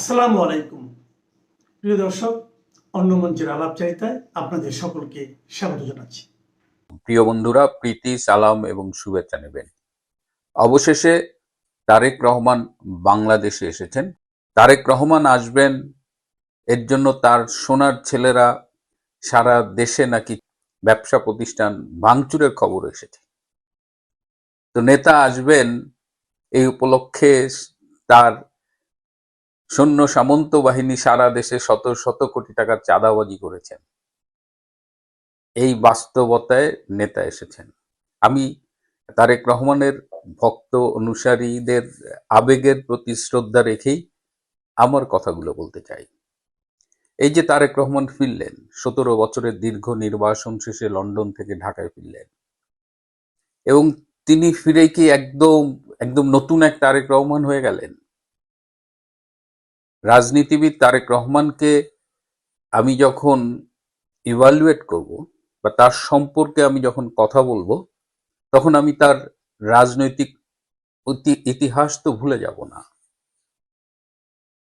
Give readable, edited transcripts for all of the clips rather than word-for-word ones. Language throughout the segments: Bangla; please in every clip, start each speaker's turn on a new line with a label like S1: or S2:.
S1: আসসালামু আলাইকুম প্রিয় দর্শক, অন্য মঞ্চের আলাপচারিতায় আপনাদের সকলকে স্বাগত জানাচ্ছি।
S2: প্রিয় বন্ধুরা, প্রীতি, সালাম এবং শুভেচ্ছা নেবেন। অবশেষে তারেক রহমান বাংলাদেশে এসেছেন। তারেক রহমান আসবেন, এর জন্য তার সোনার ছেলেরা সারা দেশে নাকি ব্যবসা প্রতিষ্ঠান ভাঙচুরের খবর এসেছে। তো নেতা আসবেন, এই উপলক্ষে তার সৈন্য সামন্ত বাহিনী সারা দেশে শত শত কোটি টাকার চাঁদাবাজি করেছেন। এই বাস্তবতায় নেতা এসেছেন। আমি তারেক রহমানের ভক্ত অনুসারীদের আবেগের প্রতি শ্রদ্ধা রেখেই আমার কথাগুলো বলতে চাই। এই যে তারেক রহমান ফিরলেন, 17 বছরের দীর্ঘ নির্বাসন শেষে লন্ডন থেকে ঢাকায় ফিরলেন, এবং তিনি ফিরেই কি একদম একদম নতুন এক তারেক রহমান হয়ে গেলেন? রাজনীতিবিদ তারেক রহমানকে আমি যখন ইভালুয়েট করব বা তার সম্পর্কে আমি যখন কথা বলবো, তখন আমি তার রাজনৈতিক ইতিহাস তো ভুলে যাব না,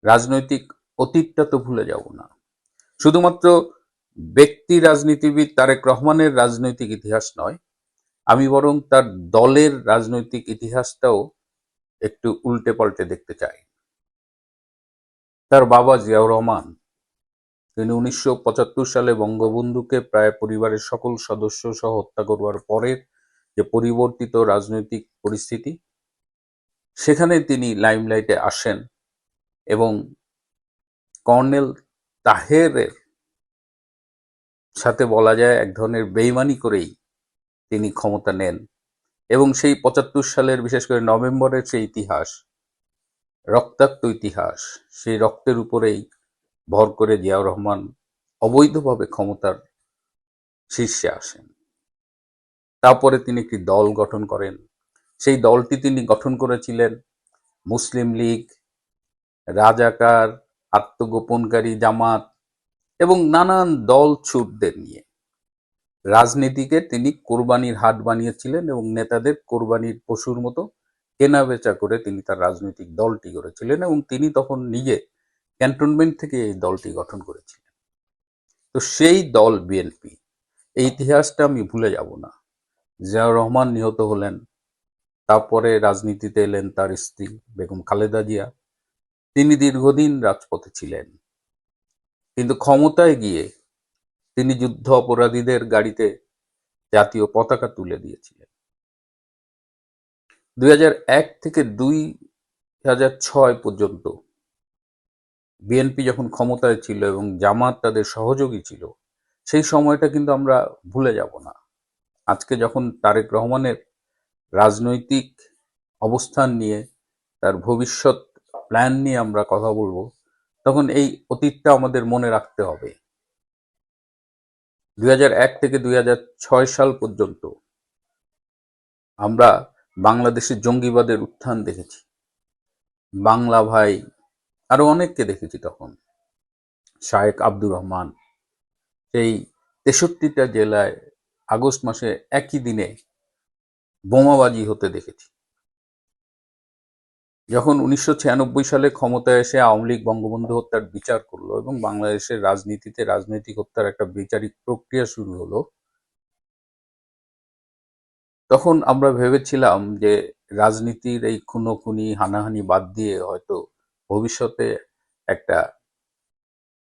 S2: রাজনৈতিক অতীতটা তো ভুলে যাব না। শুধুমাত্র ব্যক্তি রাজনীতিবিদ তারেক রহমানের রাজনৈতিক ইতিহাস নয়, আমি বরং তার দলের রাজনৈতিক ইতিহাসটাও একটু উল্টে পাল্টে দেখতে চাই। তার বাবা জিয়াউর রহমান, তিনি 1975 সালে বঙ্গবন্ধুকে প্রায় পরিবারের সকল সদস্য সহ হত্যা করবার পরের যে পরিবর্তিত রাজনৈতিক পরিস্থিতি, সেখানে তিনি লাইমলাইটে আসেন এবং কর্নেল তাহেরের সাথে বলা যায় এক ধরনের বেইমানি করেই তিনি ক্ষমতা নেন। এবং সেই 75 সালের বিশেষ করে নভেম্বরের সেই ইতিহাস, রক্তাক্ত ইতিহাস, সেই রক্তের উপরেই ভর করে জিয়াউর রহমান অবৈধভাবে ক্ষমতার শীর্ষে আসেন। তারপরে তিনি একটি দল গঠন করেন। সেই দলটি তিনি গঠন করেছিলেন মুসলিম লীগ, রাজাকার, আত্মগোপনকারী জামাত এবং নানান দল ছুটদের নিয়ে। রাজনীতিকে তিনি কোরবানির হাট বানিয়েছিলেন এবং নেতাদের কোরবানির পশুর মতো কেনা বেচা করে তিনি তার রাজনৈতিক দলটি গড়েছিলেন, এবং তিনি তখন নিজে ক্যান্টনমেন্ট থেকে এই দলটি গঠন করেছিলেন। তো সেই দল বিএনপি, এই ইতিহাসটা আমি ভুলে যাব না। জিয়াউর রহমান নিহত হলেন, তারপরে রাজনীতিতে এলেন তার স্ত্রী বেগম খালেদা জিয়া। তিনি দীর্ঘদিন রাজপথে ছিলেন, কিন্তু ক্ষমতায় গিয়ে তিনি যুদ্ধ অপরাধীদের গাড়িতে জাতীয় পতাকা তুলে দিয়েছিলেন। 2001 থেকে 2006 পর্যন্ত বিএনপি যখন ক্ষমতায় ছিল এবং জামাত তাদের সহযোগী ছিল, সেই সময়টা কিন্তু আমরা ভুলে যাব না। আজকে যখন তারেক রহমানের রাজনৈতিক অবস্থান নিয়ে, তার ভবিষ্যৎ প্ল্যান নিয়ে আমরা কথা বলবো, তখন এই অতীতটা আমাদের মনে রাখতে হবে। 2001 থেকে 2006 সাল পর্যন্ত আমরা বাংলাদেশে জঙ্গিবাদের উত্থান দেখেছি। বাংলা ভাই, আরো অনেককে দেখেছি। তখন শায়েক আব্দুর রহমান, সেই 63টা জেলায় আগস্ট মাসে একই দিনে বোমাবাজি হতে দেখেছি। যখন 1996 সালে ক্ষমতায় এসে আওয়ামী লীগ বঙ্গবন্ধু হত্যার বিচার করলো এবং বাংলাদেশের রাজনীতিতে রাজনৈতিক হত্যার একটা বিচারিক প্রক্রিয়া শুরু হলো, তখন আমরা ভেবেছিলাম যে রাজনীতির এই খুনোখুনি হানাহানি বাদ দিয়ে হয়তো ভবিষ্যতে একটা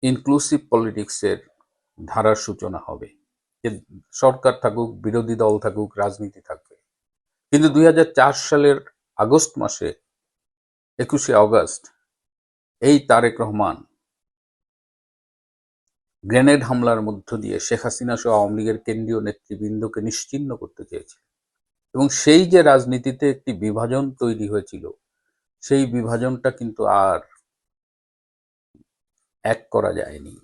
S2: ইনক্লুসিভ পলিটিক্সের ধারার সূচনা হবে, যে সরকার থাকুক, বিরোধী দল থাকুক, রাজনীতি থাকবে। কিন্তু 2004 সালের আগস্ট মাসে, 21শে আগস্ট, এই তারেক রহমান গ্রেনেড হামলার মধ্য দিয়ে শেখ হাসিনা সহ আওয়ামী লীগের কেন্দ্রীয় নেতৃবৃন্দকে নিশ্চিহ্ন করতে চেয়েছিল। এবং সেই যে রাজনীতিতে একটি বিভাজন তৈরি হয়েছিল, সেই বিভাজনটা কিন্তু আর এক করা যায়নি।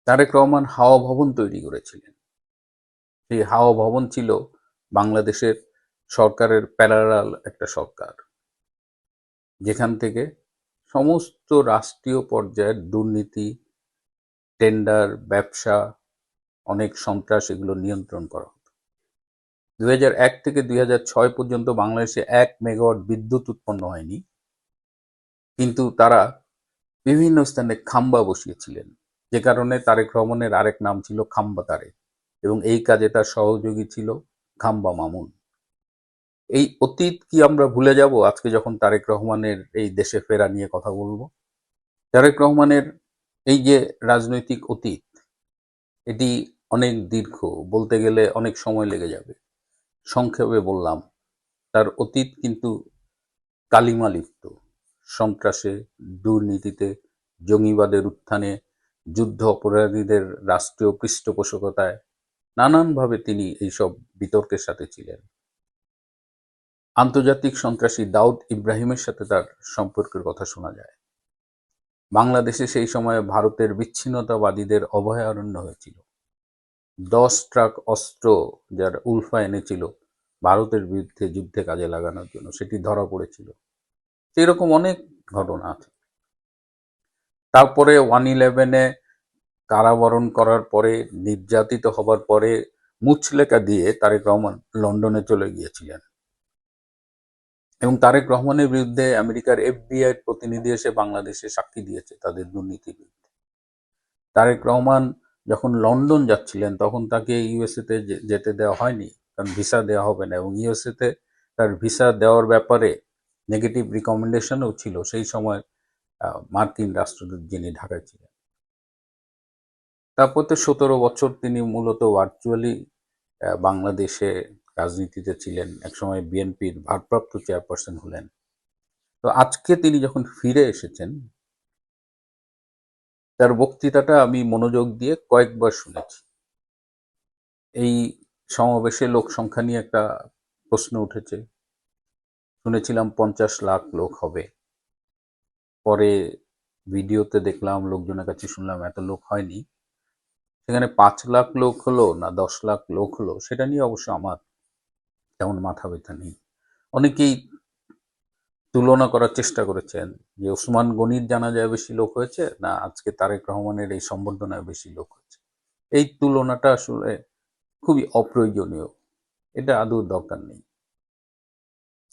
S2: তারেক রহমান হাওয়া ভবন তৈরি করেছিলেন। সেই হাওয়া ভবন ছিল বাংলাদেশের সরকারের প্যারালাল একটা সরকার, যেখান থেকে সমস্ত রাষ্ট্রীয় পর্যায়ের দুর্নীতি, টেন্ডার, ব্যবসা, অনেক সন্ত্রাস, এগুলো নিয়ন্ত্রণ করা হতো। 2001 থেকে 2006 পর্যন্ত বাংলাদেশে 1 মেগাওয়াট বিদ্যুৎ উৎপন্ন হয়নি। কিন্তু তারা বিভিন্ন স্থানে খাম্বা বসিয়েছিলেন, যে কারণে তারেক রহমানের আরেক নাম ছিল খাম্বা তারেক, এবং এই কাজে তার সহযোগী ছিল খাম্বা মামুন। এই অতীত কি আমরা ভুলে যাব আজকে যখন তারেক রহমানের এই দেশে ফেরা নিয়ে কথা বলবো? তারেক রহমানের এই যে রাজনৈতিক অতীত, এটি অনেক দীর্ঘ, বলতে গেলে অনেক সময় লেগে যাবে। সংক্ষেপে বললাম, তার অতীত কিন্তু কালিমালিপ্ত। সন্ত্রাসে, দুর্নীতিতে, জঙ্গিবাদের উত্থানে, যুদ্ধ অপরাধীদের রাষ্ট্রীয় পৃষ্ঠপোষকতায় নানানভাবে তিনি এইসব বিতর্কের সাথে ছিলেন। আন্তর্জাতিক সন্ত্রাসী দাউদ ইব্রাহিমের সাথে তার সম্পর্কের কথা শোনা যায়। বাংলাদেশে সেই সময়ে ভারতের বিচ্ছিন্নতাবাদীদের অভয়ারণ্য হয়েছিল। 10 ট্রাক অস্ত্র যার উলফা এনেছিল ভারতের বিরুদ্ধে যুদ্ধে কাজে লাগানোর জন্য, সেটি ধরা পড়েছিল। এরকম অনেক ঘটনা আছে। তারপরে 1/11-এ কারাবরণ করার পরে, নির্যাতিত হবার পরে মুচলেকা দিয়ে তারেক রহমান লন্ডনে চলে গিয়েছিলেন, এবং তারেক রহমানের বিরুদ্ধে আমেরিকার FBI প্রতিনিধি এসে বাংলাদেশে সাক্ষী দিয়েছে তাদের দুর্নীতির বিরুদ্ধে। তারেক রহমান যখন লন্ডন যাচ্ছিলেন তখন তাকে ইউএসএতে যেতে দেওয়া হয়নি, কারণ ভিসা দেওয়া হবে না, এবং ইউএসএতে তার ভিসা দেওয়ার ব্যাপারে নেগেটিভ রিকমেন্ডেশনও ছিল সেই সময় মার্কিন রাষ্ট্রদূত যিনি ঢাকায় ছিলেন। তারপর তো 17 বছর তিনি মূলত ভার্চুয়ালি বাংলাদেশে রাজনীতিতে ছিলেন, একসময় বিএনপির ভারপ্রাপ্ত চেয়ারপারসন হলেন। তো আজকে তিনি যখন ফিরে এসেছেন, তার বক্তৃতাটা আমি মনোযোগ দিয়ে কয়েকবার শুনেছি। এই সমাবেশে লোক সংখ্যা নিয়ে একটা প্রশ্ন উঠেছে। শুনেছিলাম 50 লাখ লোক হবে, পরে ভিডিওতে দেখলাম, লোকজনের কাছে শুনলাম এত লোক হয়নি। সেখানে 5 লাখ লোক হলো না 10 লাখ লোক হলো, সেটা নিয়ে অবশ্য আমার তেমন মাথা ব্যথা নেই। অনেকেই তুলনা করার চেষ্টা করেছেন যে ওসমান গনির জানাজায় বেশি লোক হয়েছে না আজকে তারেক রহমানের এই সম্বর্ধনায় বেশি লোক হয়েছে। এই তুলনাটা আসলে খুবই অপ্রয়োজনীয়, এটা আদৌ দরকার নেই।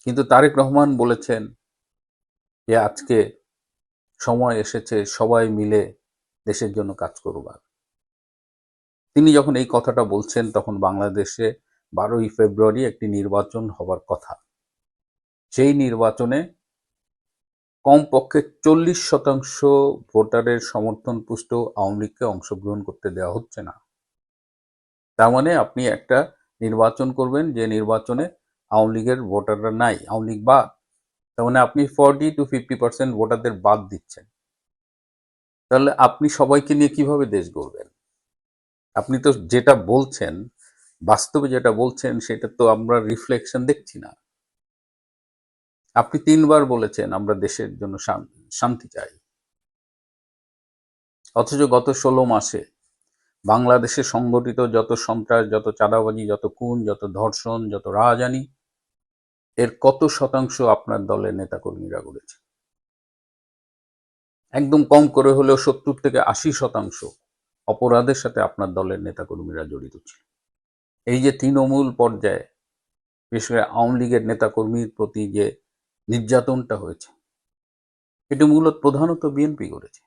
S2: কিন্তু তারেক রহমান বলেছেন যে আজকে সময় এসেছে সবাই মিলে দেশের জন্য কাজ করবার। তিনি যখন এই কথাটা বলছেন তখন বাংলাদেশে 12ই ফেব্রুয়ারি একটি নির্বাচন হবার কথা। সেই নির্বাচনে কমপক্ষে 40% ভোটারের সমর্থন পুষ্ট আওয়ামী লীগকে অংশগ্রহণ করতে দেওয়া হচ্ছে না। তার মানে আপনি একটা নির্বাচন করবেন যে নির্বাচনে আওয়ামী লীগের ভোটাররা নাই, আওয়ামী লীগ বাদ। তার মানে আপনি 40 to 50% ভোটারদের বাদ দিচ্ছেন। তাহলে আপনি সবাইকে নিয়ে কিভাবে দেশ গড়বেন? আপনি তো যেটা বলছেন, বাস্তবে যেটা বলছেন, সেটা তো আমরা রিফ্লেকশন দেখছি না। আপনি 3 বার বলেছেন আমরা দেশের জন্য শান্তি চাই, অথচ গত 16 মাসে বাংলাদেশে সংগঠিত যত সন্ত্রাস, যত চাঁদাবাজি, যত খুন, যত ধর্ষণ, যত রাহাজানি, এর কত শতাংশ আপনার দলের নেতাকর্মীরা করেছে? একদম কম করে হলেও 70 থেকে 80% অপরাধের সাথে আপনার দলের নেতাকর্মীরা জড়িত ছিল। এই যে তৃণমূল পর্যায়ে বিশেষ করে আওয়ামী লীগের নেতাকর্মীর প্রতি যে নির্যাতনটা হয়েছে, এটি মূলত প্রধানত বিএনপি করেছে।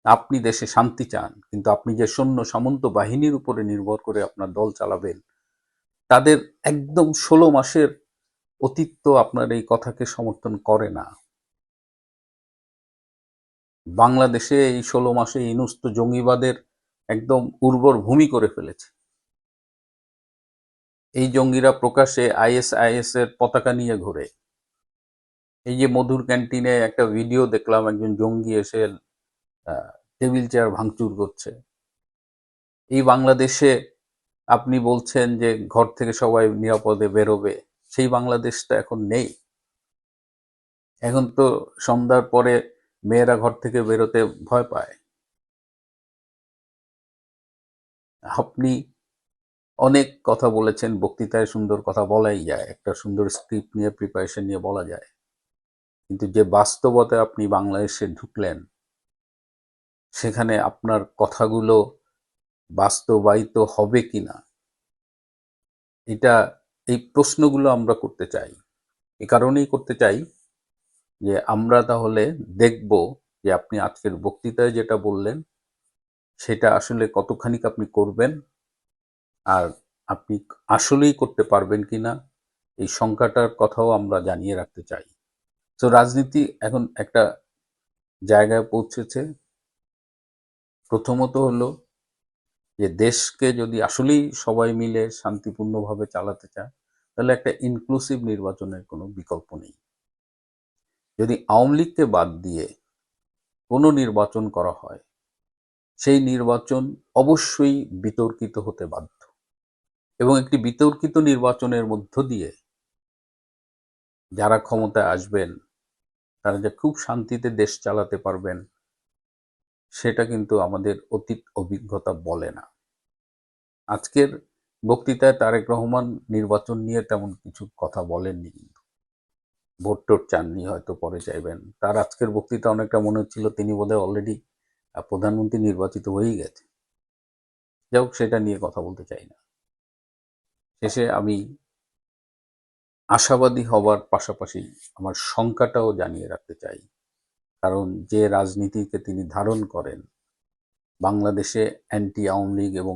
S2: আপনি দেশে শান্তি চান, কিন্তু আপনি যে সৈন্য সামন্ত বাহিনীর উপরে নির্ভর করে আপনার দল চালাবেন, তাদের একদম 16 মাসের অতীত তো আপনার এই কথাকে সমর্থন করে না। বাংলাদেশে এই 16 মাসে ইনুস তো জঙ্গিবাদের একদম উর্বর ভূমি করে ফেলেছে। এই জঙ্গিরা প্রকাশ্যে ISIS এর পতাকা নিয়ে ঘোরে। এই যে মধুর ক্যান্টিনে একটা ভিডিও দেখলাম, একজন জঙ্গি এসে টেবিল চেয়ার ভাঙচুর করছে। এই বাংলাদেশে আপনি বলছেন যে ঘর থেকে সবাই নিরাপদে বেরোবে, সেই বাংলাদেশটা এখন নেই। এখন তো সন্ধ্যার পরে মেয়েরা ঘর থেকে বেরোতে ভয় পায়। আপনি অনেক কথা বলেছেন, বক্তৃতায় সুন্দর কথা বলাই যায়, একটা সুন্দর স্ক্রিপ্ট নিয়ে প্রিপারেশন নিয়ে বলা যায়, কিন্তু যে বাস্তবতায় আপনি বাংলাদেশে ঢুকলেন, সেখানে আপনার কথাগুলো বাস্তবায়িত হবে কিনা, এটা এই প্রশ্নগুলো আমরা করতে চাই। এ কারণেই করতে চাই যে আমরা তাহলে দেখব যে আপনি আজকের বক্তৃতায় যেটা বললেন সেটা আসলে কতখানি আপনি করবেন, আর আপনি আসলেই করতে পারবেন কিনা এই সংখ্যাটার কথাও আমরা জানিয়ে রাখতে চাই। তো রাজনীতি এখন একটা জায়গায় পৌঁছেছে। প্রথমত হলো যে দেশকে যদি আসলেই সবাই মিলে শান্তিপূর্ণভাবে চালাতে চায় তাহলে একটা ইনক্লুসিভ নির্বাচনের কোনো বিকল্প নেই। যদি আওয়ামী লীগকে বাদ দিয়ে কোনো নির্বাচন করা হয় সেই নির্বাচন অবশ্যই বিতর্কিত হতে বাধ্য, এবং একটি বিতর্কিত নির্বাচনের মধ্য দিয়ে যারা ক্ষমতায় আসবেন তারা যে খুব শান্তিতে দেশ চালাতে পারবেন সেটা কিন্তু আমাদের অতীত অভিজ্ঞতা বলে না। আজকের বক্তৃতায় তারেক রহমান নির্বাচন নিয়ে তেমন কিছু কথা বলেননি, কিন্তু ভোট টোট চাননি, হয়তো পরে চাইবেন। তার আজকের বক্তৃতা অনেকটা মনে হচ্ছিল তিনি বোধহয় অলরেডি প্রধানমন্ত্রী নির্বাচিত হয়েই গেছে। যাই হোক, সেটা নিয়ে কথা বলতে চাই না। শেষে আমি আশাবাদী হবার পাশাপাশি আমার শঙ্কাটাও জানিয়ে রাখতে চাই, কারণ যে রাজনীতিকে তিনি ধারণ করেন, বাংলাদেশে অ্যান্টি আওয়ামী লীগ এবং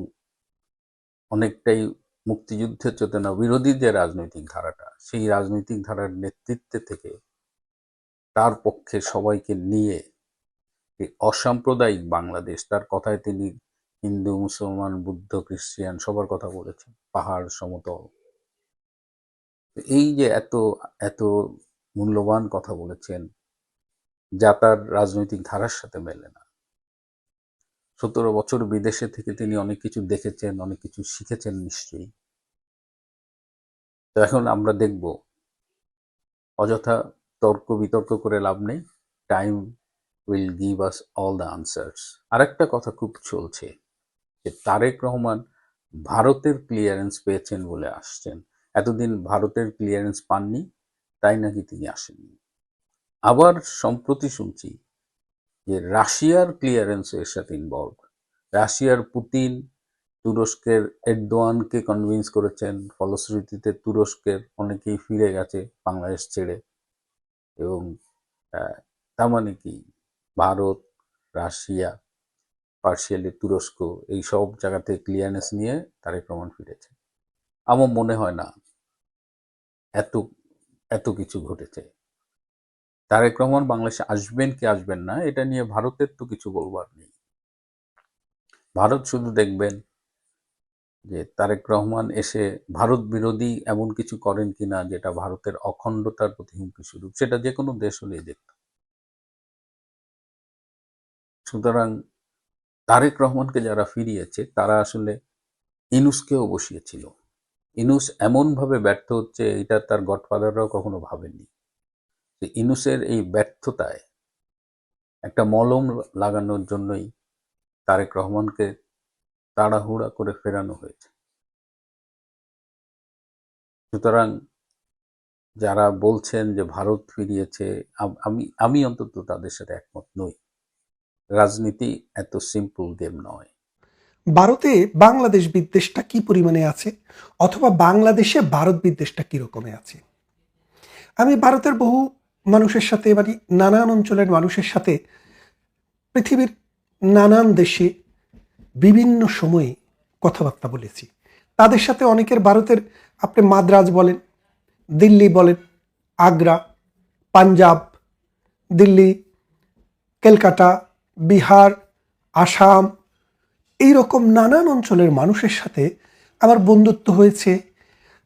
S2: অনেকটাই মুক্তিযুদ্ধের চেতনা বিরোধী যে রাজনৈতিক ধারাটা, সেই রাজনৈতিক ধারার নেতৃত্বে থেকে তার পক্ষে সবাইকে নিয়ে এই অসাম্প্রদায়িক বাংলাদেশ, তার কথায় তিনি হিন্দু, মুসলমান, বুদ্ধ, খ্রিস্টিয়ান সবার কথা বলেছেন, পাহাড় সমতল। এই যে এত এত মূল্যবান কথা বলেছেন যা তার রাজনৈতিক ধারার সাথে মেলে না। 17 বছর বিদেশে থেকে তিনি অনেক কিছু দেখেছেন, অনেক কিছু শিখেছেন নিশ্চয়ই। তো এখন আমরা দেখব, অযথা তর্ক বিতর্ক করে লাভ নেই। Time will give us all the answers. আরেকটা কথা খুব চলছে যে তারেক রহমান ভারতের ক্লিয়ারেন্স পেয়েছেন বলে আসছেন। এতদিন ভারতের ক্লিয়ারেন্স পাননি, তাই নাকি তিনি আসেননি। আবার সম্প্রতি শুনছি যে রাশিয়ার ক্লিয়ারেন্স এর সাথে ইনভলভ। রাশিয়ার পুতিন তুরস্কের এরদোয়ানকে কনভিন্স করেছেন, ফলশ্রুতিতে তুরস্কের অনেকেই ফিরে গেছে বাংলাদেশ ছেড়ে। এবং তার মানে কি, ভারত, রাশিয়া, পার্শিয়ালি তুরস্ক, এই সব জায়গা থেকে ক্লিয়ারেন্স নিয়ে তারেক রহমান ফিরেছে। আমার মনে হয় না এত এত কিছু ঘটেছে। তারেক রহমান বাংলাদেশে আসবেন কি আসবেন না এটা নিয়ে ভারতের তো কিছু বলবার নেই। ভারত শুধু দেখবেন যে তারেক রহমান এসে ভারত বিরোধী এমন কিছু করেন কিনা যেটা ভারতের অখণ্ডতার প্রতি হুমকি স্বরূপ, সেটা যে কোনো দেশ হলেই দেখত। সুতরাং তারেক রহমানকে যারা ফিরিয়েছে তারা আসলে ইনুসকেও বসিয়েছিল। ইনুস এমনভাবে ব্যর্থ হচ্ছে, এটা তার গডফাদাররাও কখনো ভাবেননি। ইনুসের এই ব্যর্থতায় একটা মলম লাগানোর জন্যই তারেক রহমানকে তাড়াহুড়া করে ফেরানো হয়েছে। সুতরাং যারা বলছেন যে ভারত ফিরিয়েছে, আমি অন্তত তাদের সাথে একমত নই। রাজনীতি এত সিম্পল গেম নয়।
S3: ভারতে বাংলাদেশ বিদ্বেষটা কি পরিমাণে আছে, অথবা বাংলাদেশে ভারত বিদ্বেষটা কি রকমে আছে? আমি ভারতের বহু মানুষের সাথে, মানে নানান অঞ্চলের মানুষের সাথে, পৃথিবীর নানান দেশে বিভিন্ন সময়ে কথাবার্তা বলেছি। তাদের সাথে অনেকের ভারতের, আপনি মাদ্রাজ বলেন, দিল্লি বলেন, আগ্রা, পাঞ্জাব, দিল্লি, কলকাতা, বিহার, আসাম, এই রকম নানান অঞ্চলের মানুষের সাথে আমার বন্ধুত্ব হয়েছে,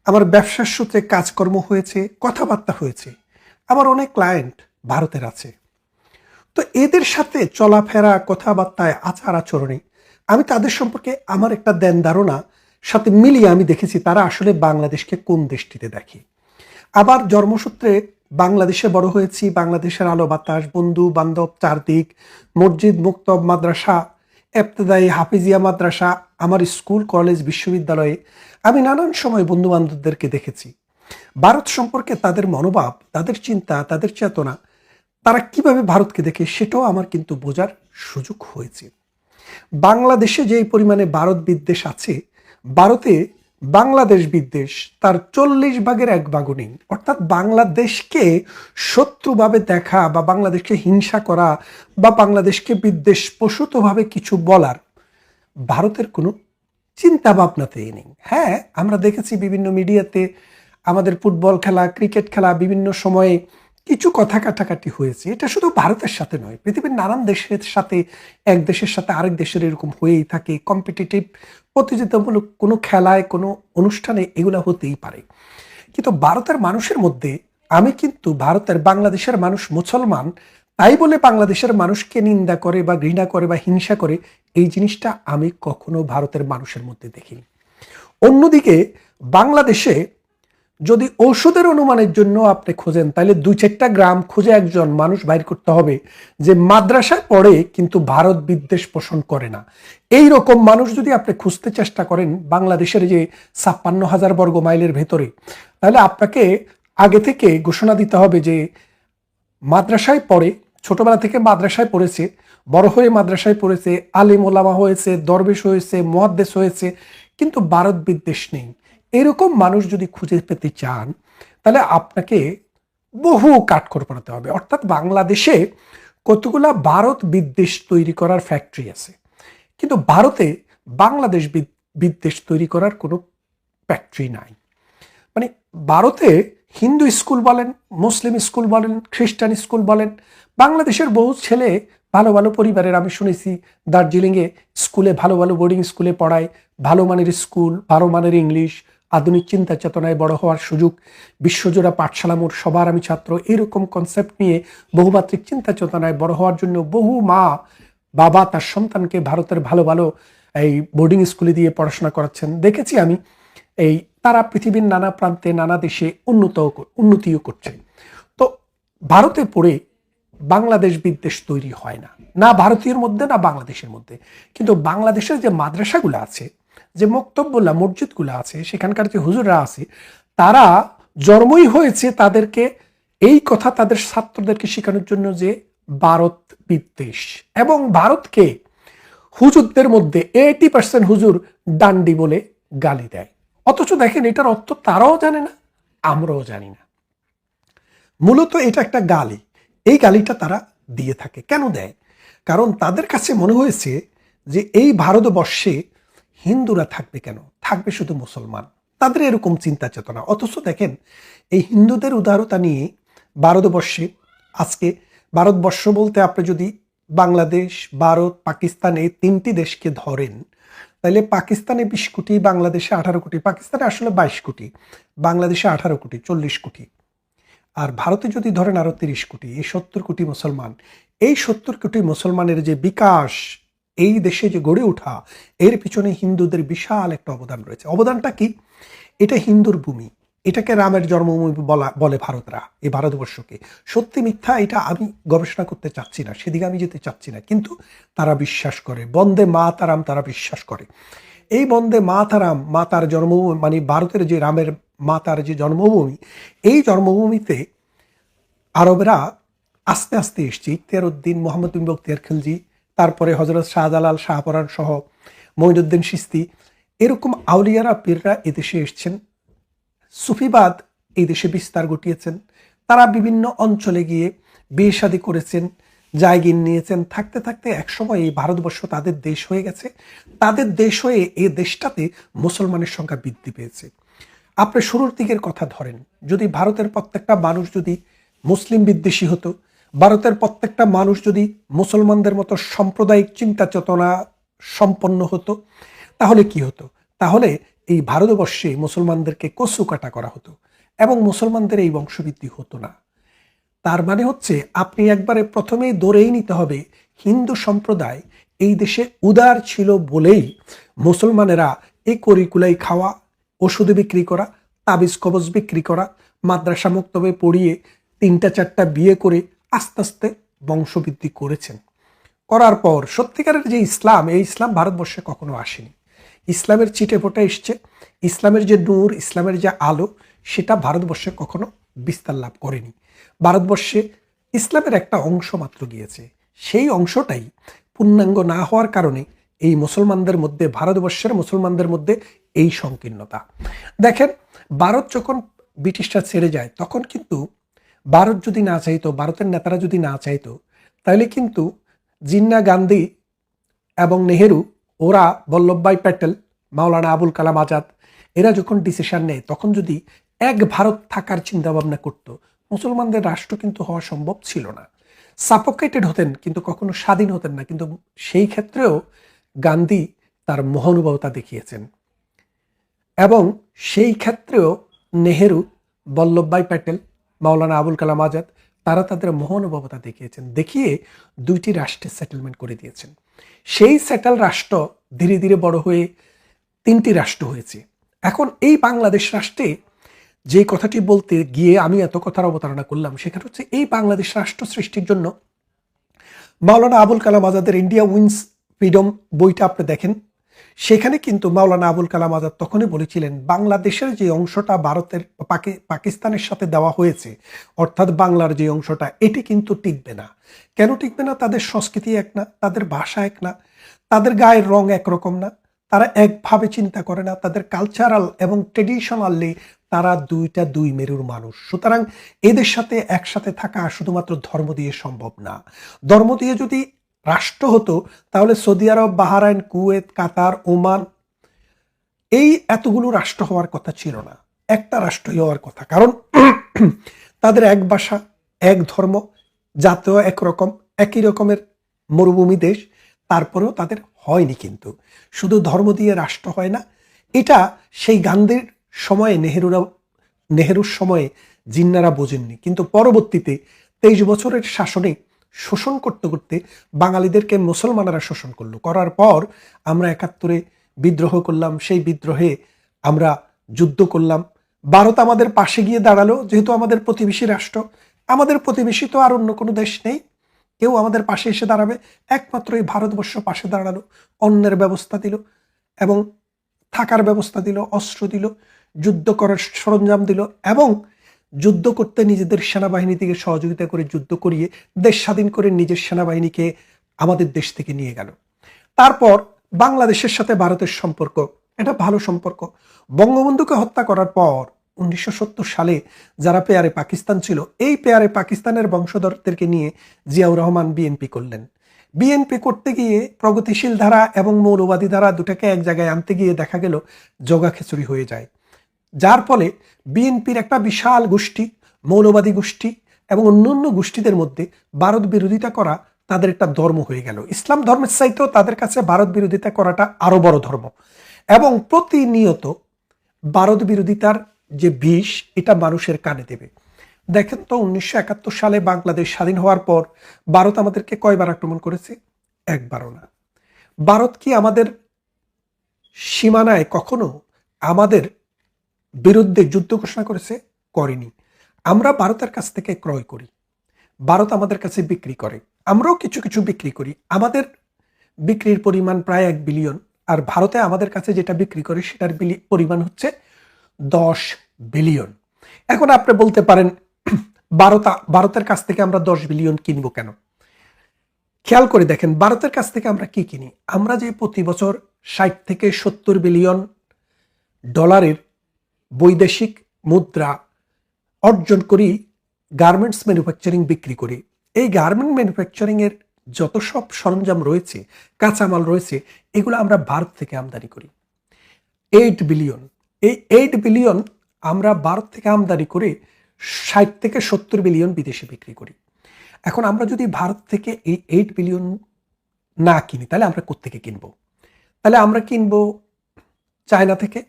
S3: আমার ব্যবসার সূত্রে কাজকর্ম হয়েছে, কথাবার্তা হয়েছে। আমার অনেক ক্লায়েন্ট ভারতের আছে। তো এদের সাথে চলাফেরা, কথাবার্তায়, আচার আচরণে আমি তাদের সম্পর্কে আমার একটা ধ্যান ধারণা সাথে মিলিয়ে আমি দেখেছি তারা আসলে বাংলাদেশকে কোন দৃষ্টিতে দেখে। আবার জন্মসূত্রে বাংলাদেশে বড় হয়েছি, বাংলাদেশের আলো বাতাস, বন্ধু বান্ধব চারদিক, মসজিদ, মুক্তব, মাদ্রাসা, ইবতেদায়ী, হাফিজিয়া মাদ্রাসা, আমার স্কুল, কলেজ, বিশ্ববিদ্যালয়ে আমি নানান সময় বন্ধু বান্ধবদেরকে দেখেছি। ভারত সম্পর্কে তাদের মনোভাব, তাদের চিন্তা, তাদের চেতনা, তারা কিভাবে ভারতকে দেখে সেটাও আমার কিন্তু বোঝার সুযোগ হয়েছে। বাংলাদেশে যেই পরিমাণে ভারত বিদ্বেষ আছে, ভারতে বাংলাদেশ বিদ্বেষ তার 40 ভাগের 1 ভাগও নেই। অর্থাৎ বাংলাদেশকে শত্রুভাবে দেখা বা বাংলাদেশকে হিংসা করা বা বাংলাদেশকে বিদ্বেষ প্রসূতভাবে কিছু বলার ভারতের কোনো চিন্তা ভাবনাতেই নেই। হ্যাঁ, আমরা দেখেছি বিভিন্ন মিডিয়াতে আমাদের ফুটবল খেলা, ক্রিকেট খেলা বিভিন্ন সময়ে কিছু কথা কাটাকাটি হয়েছে। এটা শুধু ভারতের সাথে নয়, পৃথিবীর নানান দেশের সাথে এক দেশের সাথে আরেক দেশের এরকম হয়েই থাকে। কম্পিটিটিভ প্রতিযোগিতামূলক কোনো খেলায়, কোনো অনুষ্ঠানে এগুলো হতেই পারে। কিন্তু ভারতের মানুষের মধ্যে আমি কিন্তু ভারতের বাংলাদেশের মানুষ মুসলমান, তাই বলে বাংলাদেশের মানুষকে নিন্দা করে বা ঘৃণা করে বা হিংসা করে, এই জিনিসটা আমি কখনো ভারতের মানুষের মধ্যে দেখিনি। অন্যদিকে বাংলাদেশে যদি ঔষধের অনুমানের জন্য আপনি খোঁজেন, তাহলে 2-4টা গ্রাম খুঁজে একজন মানুষ বাইর করতে হবে যে মাদ্রাসায় পড়ে কিন্তু ভারত বিদ্বেষ পোষণ করে না। এই রকম মানুষ যদি আপনি খুঁজতে চেষ্টা করেন বাংলাদেশের যে 56,000 বর্গ মাইলের ভেতরে, তাহলে আপনাকে আগে থেকে ঘোষণা দিতে হবে যে মাদ্রাসায় পড়ে, ছোটবেলা থেকে মাদ্রাসায় পড়েছে, বড় হয়ে মাদ্রাসায় পড়েছে, আলিম ওলামা হয়েছে, দরবেশ হয়েছে, মুহাদ্দিস হয়েছে, কিন্তু ভারত বিদ্বেষ নেই। এরকম মানুষ যদি খুঁজে পেতে চান, তাহলে আপনাকে বহু কাঠখড় পোড়াতে হবে। অর্থাৎ বাংলাদেশে কতগুলা ভারত বিদ্বেষ তৈরি করার ফ্যাক্টরি আছে, কিন্তু ভারতে বাংলাদেশ বিদ্বেষ তৈরি করার কোনো ফ্যাক্টরি নাই। মানে ভারতে হিন্দু স্কুল বলেন, মুসলিম স্কুল বলেন, খ্রিস্টান স্কুল বলেন, বাংলাদেশের বহু ছেলে ভালো ভালো পরিবারের, আমি শুনেছি দার্জিলিংয়ে স্কুলে ভালো ভালো বোর্ডিং স্কুলে পড়ায়, ভালো মানের স্কুল, ভালো মানের ইংলিশ, আধুনিক চিন্তা চেতনায় বড় হওয়ার সুযোগ, বিশ্বজোড়া পাঠশালা মোর সবার আমি ছাত্র, এরকম কনসেপ্ট নিয়ে বহুমাত্রিক চিন্তা চেতনায় বড় হওয়ার জন্য বহু মা বাবা তার সন্তানকে ভারতের ভালো ভালো এই বোর্ডিং স্কুলে দিয়ে পড়াশোনা করাচ্ছেন। দেখেছি আমি এই তারা পৃথিবীর নানা প্রান্তে নানা দেশে উন্নতিও করছে। তো ভারতে পড়ে বাংলাদেশ বিদ্বেষ তৈরি হয় না, না ভারতীয়র মধ্যে না বাংলাদেশের মধ্যে। কিন্তু বাংলাদেশের যে মাদ্রাসাগুলো আছে, যে মক্তবগুলা মসজিদগুলো আছে, সেখানকার যে হুজুররা আছে, তারা জন্মই হয়েছে তাদেরকে এই কথা তাদের ছাত্রদেরকে শেখানোর জন্য যে ভারত বিদ্বেষ, এবং ভারতকে হুজুরদের মধ্যে 80% হুজুর ডান্ডি বলে গালি দেয়। অথচ দেখেন এটার অর্থ তারাও জানে না, আমরাও জানি না। মূলত এটা একটা গালি। এই গালিটা তারা দিয়ে থাকে। কেন দেয়? কারণ তাদের কাছে মনে হয়েছে যে এই ভারতবর্ষে হিন্দুরা থাকবে কেন, থাকবে শুধু মুসলমান। তাদের এরকম চিন্তা চেতনা। অথচ দেখেন এই হিন্দুদের উদারতা নিয়ে ভারতবর্ষে আজকে, ভারতবর্ষ বলতে আপনি যদি বাংলাদেশ, ভারত, পাকিস্তান এই 3টি দেশকে ধরেন, তাহলে পাকিস্তানে 20 কোটি, বাংলাদেশে 18 কোটি, পাকিস্তানে আসলে 22 কোটি, বাংলাদেশে 18 কোটি, 40 কোটি, আর ভারতে যদি ধরেন আরো 30 কোটি, এই 70 কোটি মুসলমান। এই 70 কোটি মুসলমানের যে বিকাশ, এই দেশে যে গড়ে ওঠা, এর পিছনে হিন্দুদের বিশাল একটা অবদান রয়েছে। অবদানটা কি? এটা হিন্দুর ভূমি, এটাকে রামের জন্মভূমি বলে ভারতরা, এই ভারতবর্ষকে। সত্যি মিথ্যা এটা আমি গবেষণা করতে চাচ্ছি না, সেদিকে আমি যেতে চাচ্ছি না, কিন্তু তারা বিশ্বাস করে বন্দে মাতারাম, তারা বিশ্বাস করে। এই বন্দে মাতারাম, মাতার জন্মভূমি, মানে ভারতের যে রামের মাতার যে জন্মভূমি, এই জন্মভূমিতে আরবরা আস্তে আস্তে এসছে। ইখতিয়ারউদ্দিন, মোহাম্মদ বিন বখতিয়ার খিলজি, তারপরে হজরত শাহজালাল, শাহপরান সহ মঈনুদ্দিন চিশতি, এরকম আউলিয়ারা পীররা এদেশে এসছেন। সুফিবাদ এই দেশে বিস্তার ঘটিয়েছেন। তারা বিভিন্ন অঞ্চলে গিয়ে বিয়ে শাদী করেছেন, জায়গির নিয়েছেন। থাকতে থাকতে একসময় এই ভারতবর্ষ তাদের দেশ হয়ে গেছে। তাদের দেশ হয়ে এই দেশটাতে মুসলমানের সংখ্যা বৃদ্ধি পেয়েছে। আপনি শুরুর দিকের কথা ধরেন, যদি ভারতের প্রত্যেকটা মানুষ যদি মুসলিম বিদ্বেষী হতো, ভারতের প্রত্যেকটা মানুষ যদি মুসলমানদের মতো সাম্প্রদায়িক চিন্তা চেতনা সম্পন্ন হতো, তাহলে কি হতো? তাহলে এই ভারতবর্ষে মুসলমানদেরকে কচু কাটা করা হতো এবং মুসলমানদের এই বংশবৃদ্ধি হতো না। তার মানে হচ্ছে আপনি একবারে প্রথমেই ধরেই নিতে হবে হিন্দু সম্প্রদায় এই দেশে উদার ছিল বলেই মুসলমানেরা এই করিকুলাই খাওয়া, ওষুধ বিক্রি করা, তাবিজ কবজ বিক্রি করা, মাদ্রাসা মক্তবে পড়িয়ে 3টা-4টা বিয়ে করে আস্তে আস্তে বংশবৃদ্ধি করেছেন। করার পর সত্যিকারের যে ইসলাম, এই ইসলাম ভারতবর্ষে কখনো আসেনি। ইসলামের ছিটে ফোটা এসছে। ইসলামের যে নূর, ইসলামের যে আলো, সেটা ভারতবর্ষে কখনো বিস্তার লাভ করেনি। ভারতবর্ষে ইসলামের একটা অংশ মাত্র গিয়েছে। সেই অংশটাই পূর্ণাঙ্গ না হওয়ার কারণে এই মুসলমানদের মধ্যে, ভারতবর্ষের মুসলমানদের মধ্যে এই সংকীর্ণতা। দেখেন, ভারত যখন ব্রিটিশরা ছেড়ে যায় তখন কিন্তু ভারত যদি না চাইতো, ভারতের নেতারা যদি না চাইতো, তাহলে কিন্তু জিন্না গান্ধী এবং নেহেরু, ওরা বল্লভভাই প্যাটেল, মাওলানা আবুল কালাম আজাদ, এরা যখন ডিসিশন নেয় তখন যদি এক ভারত থাকার চিন্তা ভাবনা করতো, মুসলমানদের রাষ্ট্র কিন্তু হওয়া সম্ভব ছিল না। সাফোকেটেড হতেন কিন্তু কখনো স্বাধীন হতেন না। কিন্তু সেই ক্ষেত্রেও গান্ধী তার মহানুভবতা দেখিয়েছেন, এবং সেই ক্ষেত্রেও নেহেরু, বল্লভভাই প্যাটেল, মাওলানা আবুল কালাম আজাদ, তারা তাদের মহানুভবতা দেখিয়েছেন, দেখিয়ে দুইটি রাষ্ট্রের সেটেলমেন্ট করে দিয়েছেন। সেই সেটেল রাষ্ট্র ধীরে ধীরে বড় হয়ে তিনটি রাষ্ট্র হয়েছে। এখন এই বাংলাদেশ রাষ্ট্রে যে কথাটি বলতে গিয়ে আমি এত কথার অবতারণা করলাম, সেখানে হচ্ছে এই বাংলাদেশ রাষ্ট্র সৃষ্টির জন্য মাওলানা আবুল কালাম আজাদের ইন্ডিয়া উইন্স ফ্রিডম বইটা আপনি দেখেন, সেখানে কিন্তু মাওলানা আবুল কালাম আজাদ তখনই বলেছিলেন বাংলাদেশের যে অংশটা ভারতের পাকিস্তানের সাথে দেওয়া হয়েছে, অর্থাৎ বাংলার যে অংশটা, এটি কিন্তু টিকবে না। কেন টিকবে না? তাদের সংস্কৃতি এক না, তাদের ভাষা এক না, তাদের গায়ের রং একরকম না, তারা একভাবে চিন্তা করে না, তাদের কালচারাল এবং ট্রেডিশনালি তারা দুই মেরুর মানুষ। সুতরাং এদের সাথে একসাথে থাকা শুধুমাত্র ধর্ম দিয়ে সম্ভব না। ধর্ম দিয়ে যদি রাষ্ট্র হতো তাহলে সৌদি আরব, বাহরাইন, কুয়েত, কাতার, ওমান, এই এতগুলো রাষ্ট্র হওয়ার কথা ছিল না, একটা রাষ্ট্রই হওয়ার কথা। কারণ তাদের এক ভাষা, এক ধর্ম, জাতীয় একরকম, একই রকমের মরুভূমি দেশ, তারপরেও তাদের হয়নি। কিন্তু শুধু ধর্ম দিয়ে রাষ্ট্র হয় না, এটা সেই গান্ধীর সময়ে, নেহেরুর সময়ে জিন্নারা বোঝেননি। কিন্তু পরবর্তীতে 23 বছরের শাসনে শোষণ করতে করতে বাঙালিদেরকে মুসলমানরা শোষণ করলো। করার পর আমরা 71-এ বিদ্রোহ করলাম, সেই বিদ্রোহে আমরা যুদ্ধ করলাম। ভারত আমাদের পাশে গিয়ে দাঁড়ালো, যেহেতু আমাদের প্রতিবেশী রাষ্ট্র, আমাদের প্রতিবেশী তো আর অন্য কোনো দেশ নেই, কেউ আমাদের পাশে এসে দাঁড়াবে, একমাত্র এই ভারতবর্ষ পাশে দাঁড়ালো, অন্যের ব্যবস্থা দিল এবং থাকার ব্যবস্থা দিল, অস্ত্র দিল, যুদ্ধ করার সরঞ্জাম দিল, এবং যুদ্ধ করতে নিজেদের সেনাবাহিনী থেকে সহযোগিতা করে যুদ্ধ করিয়ে দেশ স্বাধীন করে নিজের সেনাবাহিনীকে আমাদের দেশ থেকে নিয়ে গেল। তারপর বাংলাদেশের সাথে ভারতের সম্পর্ক, এটা ভালো সম্পর্ক। বঙ্গবন্ধুকে হত্যা করার পর 1970 সালে যারা পেয়ারে পাকিস্তান ছিল, এই পেয়ারে পাকিস্তানের বংশধরদেরকে নিয়ে জিয়াউর রহমান বিএনপি করলেন। বিএনপি করতে গিয়ে প্রগতিশীল ধারা এবং মৌলবাদী ধারা দুটাকে এক জায়গায় আনতে গিয়ে দেখা গেল জগা খিচুড়ি হয়ে যায়, যার ফলে বিএনপির একটা বিশাল গোষ্ঠী, মৌলবাদী গোষ্ঠী এবং অন্যান্য গোষ্ঠীদের মধ্যে ভারত বিরোধিতা করা তাদের একটা ধর্ম হয়ে গেল। ইসলাম ধর্মের চাইতেও তাদের কাছে ভারত বিরোধিতা করাটা আরো বড় ধর্ম, এবং প্রতিনিয়ত ভারত বিরোধিতার যে বিষ, এটা মানুষের কানে দেবে। দেখেন তো 1971 সালে বাংলাদেশ স্বাধীন হওয়ার পর ভারত আমাদেরকে কয়বার আক্রমণ করেছে? একবারও না। ভারত কি আমাদের সীমানায় কখনো আমাদের বিরুদ্ধে যুদ্ধ ঘোষণা করেছে? করেনি। আমরা ভারতের কাছ থেকে ক্রয় করি, ভারত আমাদের কাছে বিক্রি করে, আমরাও কিছু কিছু বিক্রি করি। আমাদের বিক্রির পরিমাণ প্রায় 1 বিলিয়ন, আর ভারতে আমাদের কাছে যেটা বিক্রি করে সেটার পরিমাণ হচ্ছে 10 বিলিয়ন। এখন আপনি বলতে পারেন ভারতের কাছ থেকে আমরা 10 বিলিয়ন কিনবো কেন? খেয়াল করে দেখেন, ভারতের কাছ থেকে আমরা কি কিনি? আমরা যে প্রতি বছর 60 থেকে 70 বিলিয়ন ডলারের বৈদেশিক মুদ্রা অর্জন করি, গার্মেন্টস ম্যানুফ্যাকচারিং বিক্রি করি, এই গার্মেন্ট ম্যানুফ্যাকচারিং এর যত সব সরঞ্জাম রয়েছে, কাঁচামাল রয়েছে, এগুলো আমরা ভারত থেকে আমদানি করি 8 বিলিয়ন। এই 8 বিলিয়ন আমরা ভারত থেকে আমদানি করে 60 থেকে 70 বিলিয়ন বিদেশে বিক্রি করি। এখন আমরা যদি ভারত থেকে এই 8 বিলিয়ন না কিনি, তাহলে আমরা কোত্থেকে কিনবো? তাহলে আমরা কিনবো চায়না থেকে,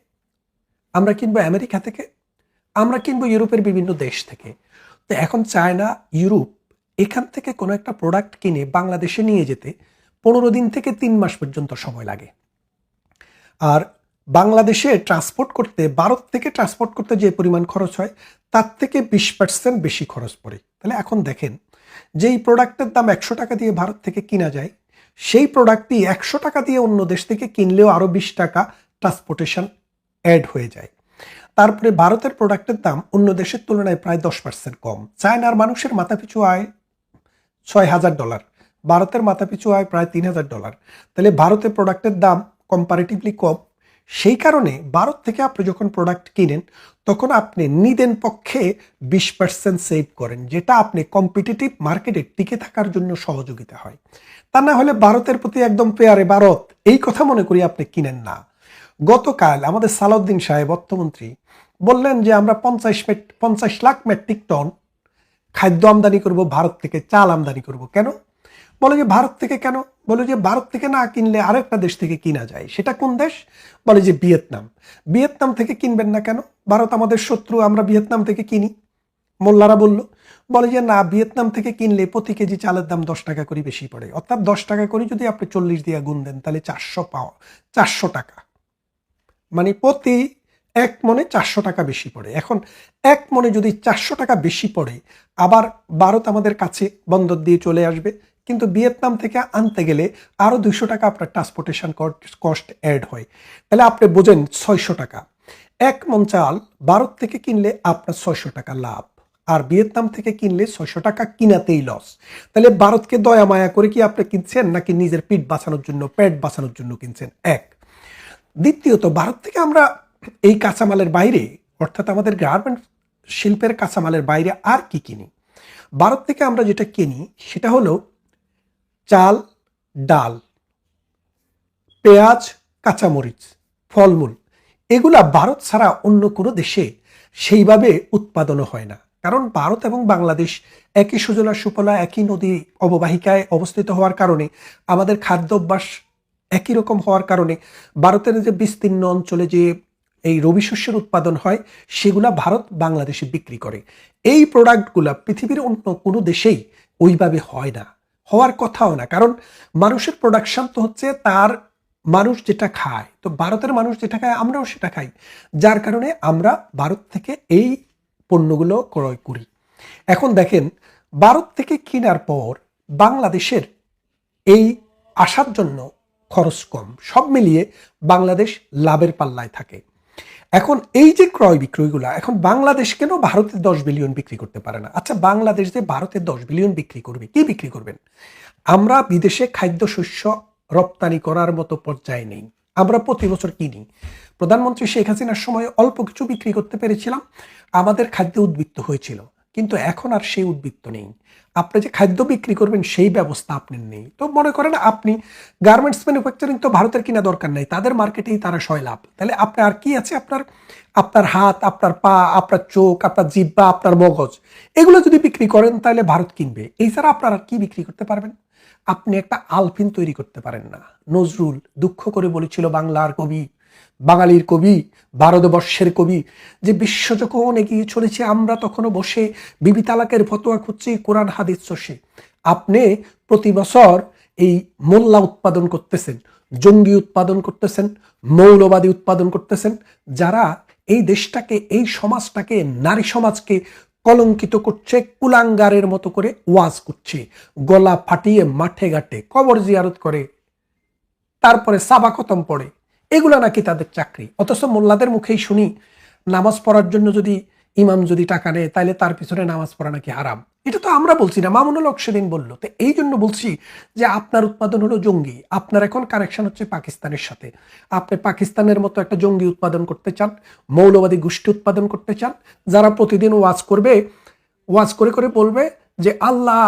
S3: আমরা কিনবো আমেরিকা থেকে, আমরা কিনবো ইউরোপের বিভিন্ন দেশ থেকে। তো এখন চায়না, ইউরোপ, এখান থেকে কোনো একটা প্রোডাক্ট কিনে বাংলাদেশে নিয়ে যেতে 15 দিন থেকে 3 মাস পর্যন্ত সময় লাগে। আর বাংলাদেশে ট্রান্সপোর্ট করতে, ভারত থেকে ট্রান্সপোর্ট করতে যে পরিমাণ খরচ হয় তার থেকে 20% বেশি খরচ পড়ে। তাহলে এখন দেখেন, যেই প্রোডাক্টের দাম 100 টাকা দিয়ে ভারত থেকে কিনা যায়, সেই প্রোডাক্টটি 100 টাকা দিয়ে অন্য দেশ থেকে কিনলেও আরো 20 টাকা ট্রান্সপোর্টেশন অ্যাড হয়ে যায়। তারপরে ভারতের প্রোডাক্টের দাম অন্য দেশের তুলনায় প্রায় 10% কম। চায়নার মানুষের মাথাপিছু আয় $6,000, ভারতের মাথাপিছু আয় প্রায় $3,000। তাহলে ভারতের প্রোডাক্টের দাম কম্পারেটিভলি কম। সেই কারণে ভারত থেকে আপনি যখন প্রোডাক্ট কিনেন তখন আপনি নিদেন পক্ষে 20% সেভ করেন, যেটা আপনি কম্পিটিটিভ মার্কেটে টিকে থাকার জন্য সহযোগিতা হয়। তা না হলে ভারতের প্রতি একদম পেয়ারে ভারত এই কথা মনে করি আপনি কিনেন না। গতকাল আমাদের সালাউদ্দিন সাহেব অর্থমন্ত্রী বললেন যে আমরা 50 লাখ মেট্রিক টন খাদ্য আমদানি করব ভারত থেকে, চাল আমদানি করব। কেন? বলে যে ভারত থেকে কেন? বলে যে ভারত থেকে না কিনলে আরেকটা দেশ থেকে কিনা যায়। সেটা কোন দেশ? বলে যে ভিয়েতনাম। ভিয়েতনাম থেকে কিনবেন না কেন? ভারত আমাদের শত্রু, আমরা ভিয়েতনাম থেকে কিনি। মোল্লারা বলল, বলে যে না, ভিয়েতনাম থেকে কিনলে প্রতি কেজি চালের দাম 10 টাকা করে বেশি পড়ে। অর্থাৎ 10 টাকা করে যদি আপনি 40 দিয়ে গুণ দেন তাহলে 400 টাকা, মানে প্রতি 1 মনে 400 টাকা বেশি পড়ে। এখন 1 মনে যদি 400 টাকা বেশি পড়ে, আবার ভারত আমাদের কাছে বন্দর দিয়ে চলে আসবে, কিন্তু ভিয়েতনাম থেকে আনতে গেলে আরও 200 টাকা আপনার ট্রান্সপোর্টেশন কস্ট অ্যাড হয়। তাহলে আপনি বোঝেন 600 টাকা। 1 মন চাল ভারত থেকে কিনলে আপনার 600 টাকা লাভ, আর ভিয়েতনাম থেকে কিনলে 600 টাকা কিনাতেই লস। তাহলে ভারতকে দয়া মায়া করে কি আপনি কিনছেন, নাকি নিজের পেট বাঁচানোর জন্য কিনছেন? এক। দ্বিতীয়ত, ভারত থেকে আমরা এই কাঁচামালের বাইরে, অর্থাৎ আমাদের গার্মেন্ট শিল্পের কাঁচামালের বাইরে আর কি কিনি? ভারত থেকে আমরা যেটা কিনি সেটা হলো চাল, ডাল, পেঁয়াজ, কাঁচামরিচ, ফলমূল। এগুলা ভারত ছাড়া অন্য কোনো দেশে সেইভাবে উৎপাদনও হয় না। কারণ ভারত এবং বাংলাদেশ একই সুজলা সুফলা, একই নদী অববাহিকায় অবস্থিত হওয়ার কারণে, আমাদের খাদ্যাভ্যাস একই রকম হওয়ার কারণে ভারতের যে বিস্তীর্ণ অঞ্চলে যে এই রবি শস্যের উৎপাদন হয় সেগুলা ভারত বাংলাদেশে বিক্রি করে। এই প্রোডাক্টগুলা পৃথিবীর অন্য কোনো দেশেই ওইভাবে হয় না, হওয়ার কথাও না। কারণ মানুষের প্রোডাকশন তো হচ্ছে তার, মানুষ যেটা খায়, তো ভারতের মানুষ যেটা খায় আমরাও সেটা খাই, যার কারণে আমরা ভারত থেকে এই পণ্যগুলো ক্রয় করি। এখন দেখেন, ভারত থেকে কেনার পর বাংলাদেশের এই আসার জন্য খরচ কম, সব মিলিয়ে বাংলাদেশ লাভের পাল্লায় থাকে। এখন এই যে ক্রয় বিক্রয়গুলা, এখন বাংলাদেশ কেন ভারতে 10 বিলিয়ন বিক্রি করতে পারে না? আচ্ছা, বাংলাদেশ যে ভারতে 10 বিলিয়ন বিক্রি করবে, কি বিক্রি করবেন? আমরা বিদেশে খাদ্যশস্য রপ্তানি করার মতো পর্যায়ে নেই। আমরা প্রতি বছর কিনি। প্রধানমন্ত্রী শেখ হাসিনার সময় অল্প কিছু বিক্রি করতে পেরেছিলাম, আমাদের খাদ্য উদ্বৃত্ত হয়েছিল, কিন্তু এখন আর সেই উদ্বৃত্ত নেই। আপনি যে খাদ্য বিক্রি করবেন সেই ব্যবস্থা আপনার নেই। তো মনে করেন আপনি গার্মেন্টস ম্যানুফ্যাকচারিং তো ভারতের কিনা দরকার নাই, তাদের মার্কেটেই তারা লাভ। তাহলে আপনার আর কি আছে? আপনার হাত, আপনার পা, আপনার চোখ, আপনার জিহ্বা, আপনার মগজ, এগুলো যদি বিক্রি করেন তাহলে ভারত কিনবে। এই ছাড়া আপনার আর কি বিক্রি করতে পারবেন? আপনি একটা আলপিন তৈরি করতে পারেন না। নজরুল দুঃখ করে বলেছিল, বাংলার কবি, বাঙালির কবি, ভারতবর্ষের কবি, যে বিশ্ব যখন এগিয়ে চলেছে আমরা তখনও বসে বিবি তালাকের ফতোয়া খুঁজছি কোরআন হাদিস চষে। আপনি প্রতি বছর এই মোল্লা উৎপাদন করতেছেন, জঙ্গি উৎপাদন করতেছেন, মৌলবাদী উৎপাদন করতেছেন, যারা এই দেশটাকে, এই সমাজটাকে, নারী সমাজকে কলঙ্কিত করছে, কুলাঙ্গারের মতো করে ওয়াজ করছে, গলা ফাটিয়ে মাঠে ঘাটে কবর জিয়ারত করে, তারপরে সাবা খতম পড়ে। এগুলা নাকি তাদের চাকরি। অথচ মোল্লাদের মুখেই শুনি নামাজ পড়ার জন্য যদি ইমাম যদি টাকা নেয় তাহলে তার পিছনে নামাজ পড়া নাকি হারাম। এটা তো আমরা বলছি না, মামুনুল হক সেদিন বললো। তো এই জন্য বলছি যে আপনার উৎপাদন হলো জঙ্গি, আপনার এখন কানেকশন হচ্ছে পাকিস্তানের সাথে। আপনি পাকিস্তানের মতো একটা জঙ্গি উৎপাদন করতে চান, মৌলবাদী গোষ্ঠী উৎপাদন করতে চান, যারা প্রতিদিন ওয়াজ করবে, ওয়াজ করে করে বলবে যে আল্লাহ,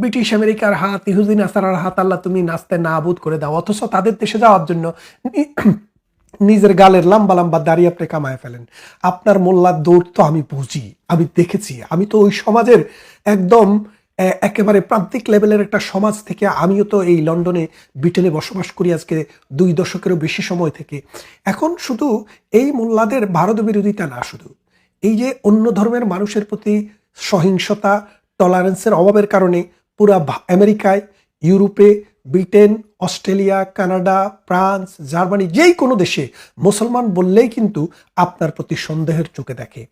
S3: ব্রিটিশ আমেরিকার হাত, ইহুদি নাসারার হাত আল্লাহ তুমি নাস্তে নাবুদ করে দাও। অথচ তাদের দেশে যাওয়ার জন্য নিজের গালের লম্বা লম্বা দাড়ি আপনি কামায় ফেলেন। আপনার মোল্লার দৌড় তো আমি বুঝি, আমি দেখেছি। আমি তো ওই সমাজের একদম একেবারে প্রান্তিক লেভেলের একটা সমাজ থেকে, আমিও তো এই লন্ডনে, ব্রিটেনে বসবাস করি আজকে 2 দশকেরও বেশি সময় থেকে। এখন শুধু এই মোল্লাদের ভারত বিরোধিতা না, শুধু এই যে অন্য ধর্মের মানুষের প্রতি সহিংসতা, টলারেন্সের অভাবের কারণে পুরা আমেরিকায়, ইউরোপে, Britain, Australia, Canada, France, Germany, যেই কোনো দেশে মুসলমান বললেই কিন্তু আপনার প্রতি সন্দেহের চোখে দেখে।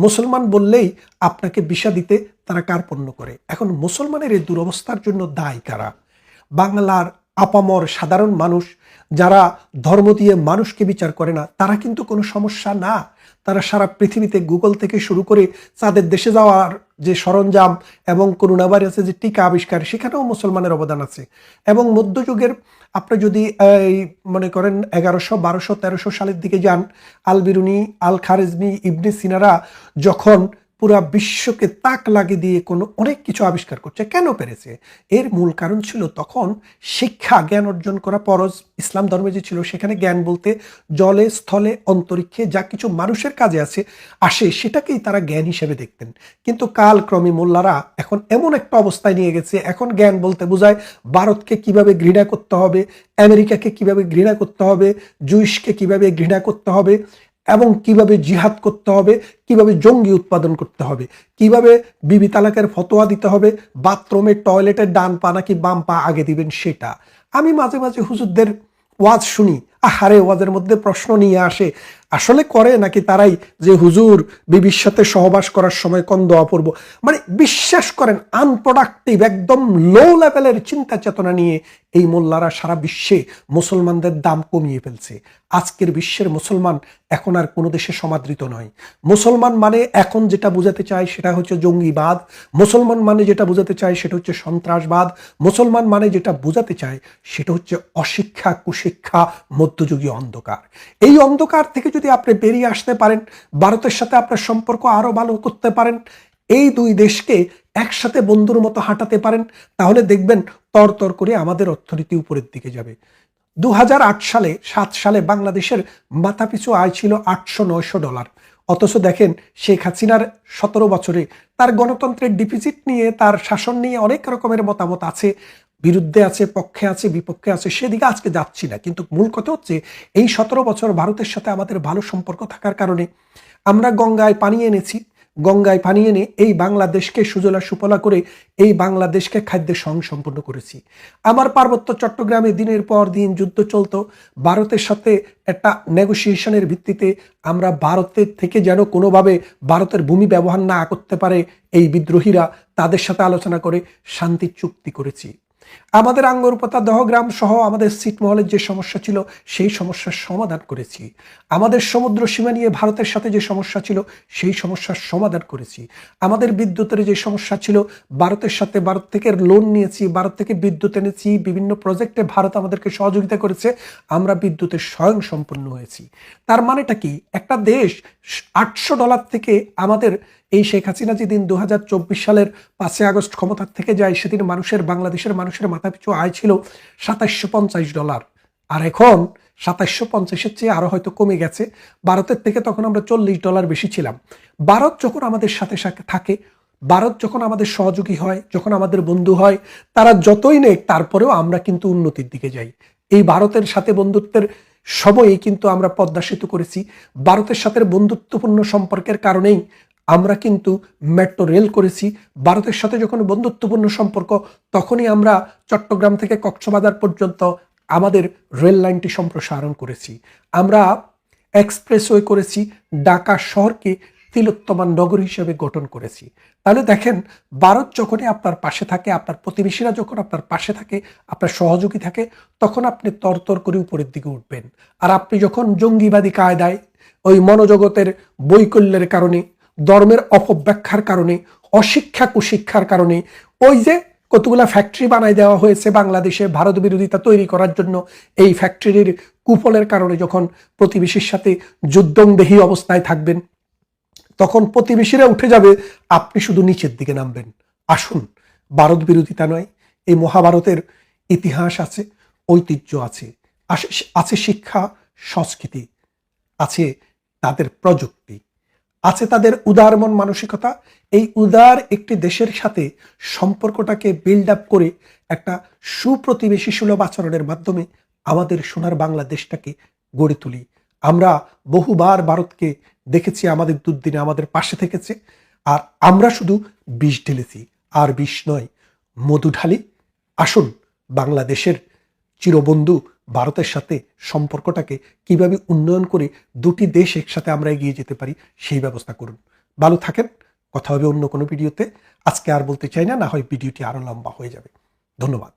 S3: মুসলমান বললেই আপনাকে ভিসা দিতে তারা কার্পণ্য করে। এখন মুসলমানের এই দুরবস্থার জন্য দায়ী কারা? বাংলার আপামর সাধারণ মানুষ যারা ধর্ম দিয়ে মানুষকে বিচার করে না, তারা কিন্তু কোনো সমস্যা না। তারা সারা পৃথিবীতে গুগল থেকে শুরু করে তাদের দেশে যাওয়ার যে সরঞ্জাম এবং করোনা ভাইরাসের যে টিকা আবিষ্কার, সেখানেও মুসলমানের অবদান আছে। এবং মধ্যযুগের আপনি যদি মনে করেন 1100, 1200, 1300 সালের দিকে যান, আল বিরুনি, আল খারেজমি, ইবনে সিনারা যখন পুরা বিশ্বকে তাক লাগিয়ে দিয়ে অনেক কিছু আবিষ্কার করছে, কেন পেরেছে? এর মূল কারণ ছিল তখন শিক্ষা, জ্ঞান অর্জন করা ফরজ। ইসলাম ধর্মে যে ছিল, সেখানে জ্ঞান বলতে জলে, স্থলে, অন্তরিক্ষে যা কিছু মানুষের কাজে আসে সেটাকেই তারা জ্ঞান হিসেবে দেখতেন। কিন্তু কালক্রমে মোল্লারা এখন এমন একটা অবস্থায় নিয়ে গেছে, এখন জ্ঞান বলতে বোঝায় ভারতকে কিভাবে ঘৃণা করতে হবে, আমেরিকাকে কিভাবে ঘৃণা করতে হবে, জুইশকে কিভাবে ঘৃণা করতে হবে, এবং কিভাবে জিহাদ করতে হবে, কিভাবে জঙ্গি উৎপাদন করতে হবে, কিভাবে বিবি তালাকের ফতোয়া দিতে হবে, বাথরুমে টয়লেটের ডান পা নাকি বাম পা আগে দিবেন সেটা। আমি মাঝে মাঝে হুজুরদের ওয়াজ শুনি, আহারে ওয়াজের মধ্যে প্রশ্ন নিয়ে আসে, আসলে করে নাকি তারাই যে হুজুর বিবির সাথে সহবাস করার সময় কোন দোয়া পড়ব। মানে বিশ্বাস করেন, আনপ্রোডাক্টিভ, একদম লো লেভেলের চিন্তা চেতনা নিয়ে এই মোল্লারা সারা বিশ্বে মুসলমানদের দাম কমিয়ে ফেলছে। আজকের বিশ্বের মুসলমান এখন আর কোনো দেশে সমাদৃত নয়। মুসলমান মানে এখন যেটা বোঝাতে চায় সেটা হচ্ছে জঙ্গিবাদ, মুসলমান মানে যেটা বোঝাতে চায় সেটা হচ্ছে সন্ত্রাসবাদ, মুসলমান মানে যেটা বোঝাতে চায় সেটা হচ্ছে অশিক্ষা, কুশিক্ষা, মধ্যযুগীয় অন্ধকার। এই অন্ধকার থেকে যদি আপনি বেরিয়ে আসতে পারেন, ভারতের সাথে আপনার সম্পর্ক আরো ভালো করতে পারেন, এই দুই দেশকে একসাথে বন্ধুর মতো হাঁটাতে পারেন, তাহলে দেখবেন তরতর করে আমাদের অর্থনীতি উপরের দিকে যাবে। 7 সালে বাংলাদেশের মাথাপিছু আয় ছিল $800-900। অথচ দেখেন শেখ হাসিনার 17 বছরে তার গণতন্ত্রের ডিফিসিট নিয়ে, তার শাসন নিয়ে অনেক রকমের মতামত আছে, বিরুদ্ধে আছে, পক্ষে আছে, বিপক্ষে আছে, সেদিকে আজকে যাচ্ছি না। কিন্তু মূল কথা হচ্ছে এই 17 বছর ভারতের সাথে আমাদের ভালো সম্পর্ক থাকার কারণে আমরা গঙ্গায় পানি এনেছি, গঙ্গায় পানি এনে এই বাংলাদেশকে সুজলা সুফলা করে এই বাংলাদেশকে খাদ্যে স্বয়ংসম্পূর্ণ করেছি। আমার পার্বত্য চট্টগ্রামে দিনের পর দিন যুদ্ধ চলতো, ভারতের সাথে একটা নেগোসিয়েশনের ভিত্তিতে আমরা ভারতের থেকে যেন কোনোভাবে ভারতের ভূমি ব্যবহার না করতে পারে এই বিদ্রোহীরা, তাদের সাথে আলোচনা করে শান্তি চুক্তি করেছি। আমাদের আঙ্গরপোতা, দহগ্রাম সহ আমাদের ছিটমহলের যে সমস্যা ছিল সেই সমস্যার সমাধান করেছি। আমাদের সমুদ্র সীমা নিয়ে ভারতের সাথে যে সমস্যা ছিল সেই সমস্যার সমাধান করেছি। আমাদের বিদ্যুতের যে সমস্যা ছিল ভারতের সাথে, ভারত থেকে লোন নিয়েছি, ভারত থেকে বিদ্যুৎ এনেছি, বিভিন্ন প্রজেক্টে ভারত আমাদেরকে সহযোগিতা করেছে, আমরা বিদ্যুতের স্বয়ংসম্পূর্ণ হয়েছি। তার মানেটা কি? একটা দেশ $800 থেকে আমাদের এই শেখ হাসিনা যেদিন 2024 সালের 5 আগস্ট ক্ষমতার থেকে যায়, সেদিন বাংলাদেশের মানুষের মাথাপিছু আয় ছিল $2750। আর এখন 2750-এর চেয়ে আরো হয়তো কমে গেছে। ভারতের থেকে তখন আমরা $40 বেশি ছিলাম। ভারত যখন আমাদের সাথে সাথে থাকে, ভারত যখন আমাদের সহযোগী হয়, যখন আমাদের বন্ধু হয়, তারা যতই নেক তারপরেও আমরা কিন্তু উন্নতির দিকে যাই। এই ভারতের সাথে বন্ধুত্বের সময়ে কিন্তু আমরা পদ্মা সেতু করেছি। ভারতের সাথে বন্ধুত্বপূর্ণ সম্পর্কের কারণেই আমরা কিন্তু মেট্রো রেল করেছি। ভারতের সাথে যখন বন্ধুত্বপূর্ণ সম্পর্ক, তখনই আমরা চট্টগ্রাম থেকে কক্সবাজার পর্যন্ত আমাদের রেল লাইনটি সম্প্রসারণ করেছি। আমরা এক্সপ্রেসওয়ে করেছি, ঢাকা শহরকে তিলোত্তমা নগর হিসেবে গঠন করেছি। তাহলে দেখেন, ভারত যখনই আপনার পাশে থাকে, আপনার প্রতিবেশীরা যখন আপনার পাশে থাকে, আপনার সহযোগী থাকে, তখন আপনি তরতর করে উপরের দিকে উঠবেন। আর আপনি যখন জঙ্গিবাদী কায়দায়, ওই মনোজগতের বৈকল্যের কারণে, ধর্মের অপব্যাখ্যার কারণে, অশিক্ষা কুশিক্ষার কারণে, ওই যে কতগুলা ফ্যাক্টরি বানাই দেওয়া হয়েছে বাংলাদেশে ভারত বিরোধিতা তৈরি করার জন্য, এই ফ্যাক্টরির কুফলের কারণে যখন প্রতিবেশীর সাথে যুদ্ধংদেহী অবস্থায় থাকবেন, তখন প্রতিবেশীরা উঠে যাবে, আপনি শুধু নিচের দিকে নামবেন। আসুন, ভারত বিরোধিতা নয়, এই মহাভারতের ইতিহাস আছে, ঐতিহ্য আছে, আছে শিক্ষা, সংস্কৃতি, আছে তাদের প্রযুক্তি, আছে তাদের উদার মন মানসিকতা। এই উদার একটি দেশের সাথে সম্পর্কটাকে বিল্ড আপ করে একটা সুপ্রতিবেশী সুলভ আচরণের মাধ্যমে আমাদের সোনার বাংলাদেশটাকে গড়ে তুলি। আমরা বহুবার ভারতকে দেখেছি আমাদের দুর্দিনে আমাদের পাশে থেকেছে, আর আমরা শুধু বিষ ঢেলেছি, আর বিষ নয়, মধু ঢালি। আসুন, বাংলাদেশের চিরবন্ধু ভারতের সাথে সম্পর্কটাকে কিভাবে উন্নয়ন করে দুটি দেশ একসাথে আমরা এগিয়ে যেতে পারি সেই ব্যবস্থা করুন। ভালো থাকেন, কথা হবে অন্য কোনো ভিডিওতে। আজকে আর বলতে চাই না, না হয় ভিডিওটি আরো লম্বা হয়ে যাবে। ধন্যবাদ।